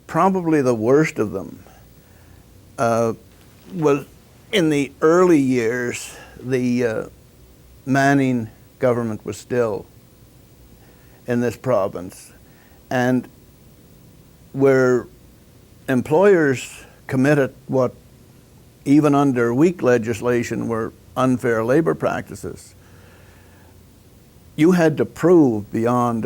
probably the worst of them was in the early years. The Manning government was still in this province, and where employers committed what, even under weak legislation, were unfair labor practices, you had to prove beyond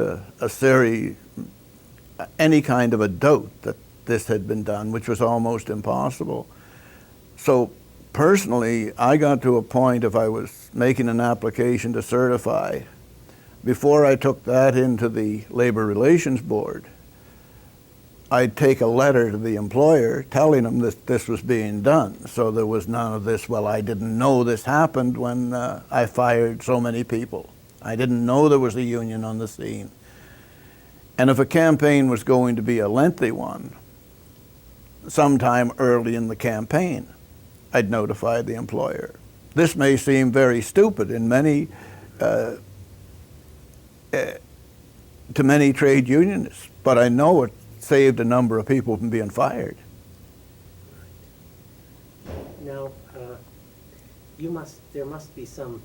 any kind of a doubt that this had been done, which was almost impossible. So personally, I got to a point, if I was making an application to certify, before I took that into the Labor Relations Board, I'd take a letter to the employer telling them that this was being done. So there was none of this, well, I didn't know this happened when I fired so many people. I didn't know there was a union on the scene. And if a campaign was going to be a lengthy one, sometime early in the campaign, I'd notify the employer. This may seem very stupid in many, to many trade unionists, but I know it saved a number of people from being fired. Now, there must be some,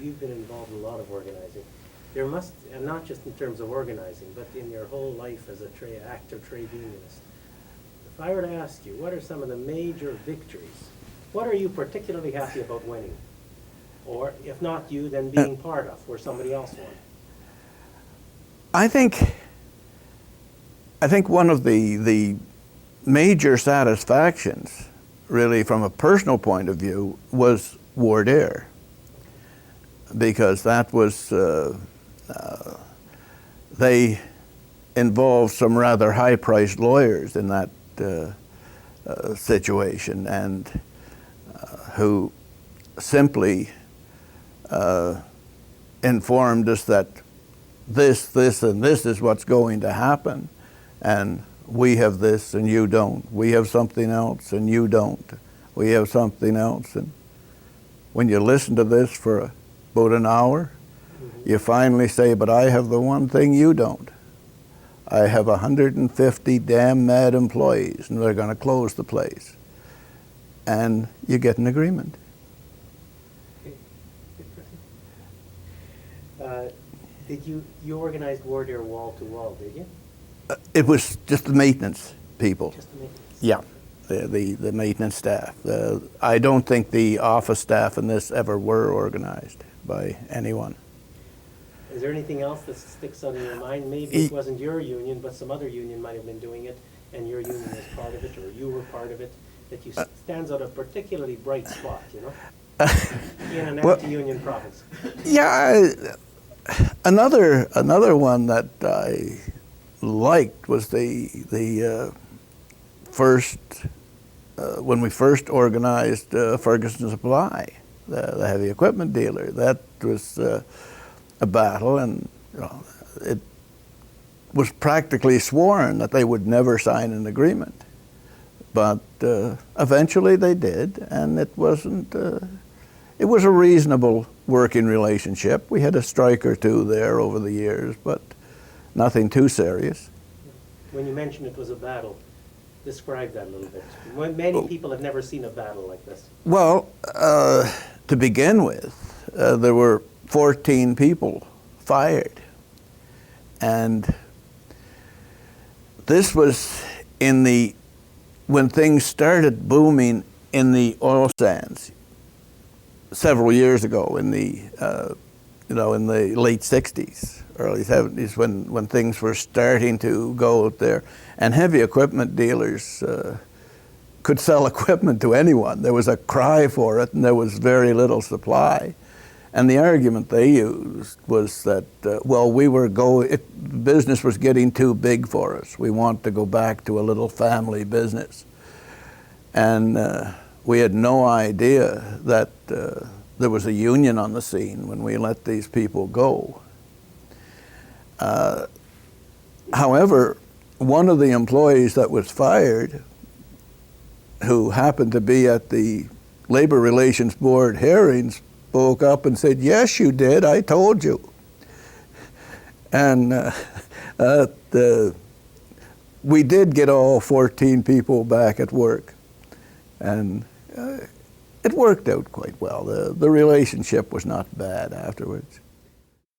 you've been involved in a lot of organizing. There must, and not just in terms of organizing, but in your whole life as a active trade unionist. If I were to ask you, what are some of the major victories? What are you particularly happy about winning? Or if not you, then being part of, where somebody else won? I think one of the major satisfactions, really from a personal point of view, was War Dare, because that was, they involved some rather high-priced lawyers in that situation, and who simply informed us that this, and this is what's going to happen, and we have this and you don't. We have something else and you don't. We have something else. And when you listen to this for about an hour, you finally say, but I have the one thing you don't. I have 150 damn mad employees and they're going to close the place. And you get an agreement. You organized War Dare wall to wall, did you? It was just the maintenance people. Just the maintenance. Yeah, the maintenance staff. I don't think the office staff in this ever were organized by anyone. Is there anything else that sticks out in your mind? Maybe it wasn't your union, but some other union might have been doing it, and your union was part of it, or you were part of it, that you stands out a particularly bright spot, you know, in an anti-union province. Yeah, another one that I liked was the first, when we first organized Ferguson Supply, the heavy equipment dealer. That was a battle, and it was practically sworn that they would never sign an agreement. But eventually they did, and it wasn't, it was a reasonable working relationship. We had a strike or two there over the years, but nothing too serious. When you mentioned it was a battle, describe that a little bit. Many people have never seen a battle like this. Well, to begin with, there were 14 people fired. And this was when things started booming in the oil sands several years ago, in the late 60s, early 70s, when things were starting to go out there. And heavy equipment dealers could sell equipment to anyone. There was a cry for it, and there was very little supply. And the argument they used was that, well, business was getting too big for us. We want to go back to a little family business. And we had no idea that there was a union on the scene when we let these people go. However, one of the employees that was fired, who happened to be at the Labor Relations Board hearings, spoke up and said, yes, you did, I told you. And we did get all 14 people back at work, and it worked out quite well. The relationship was not bad afterwards.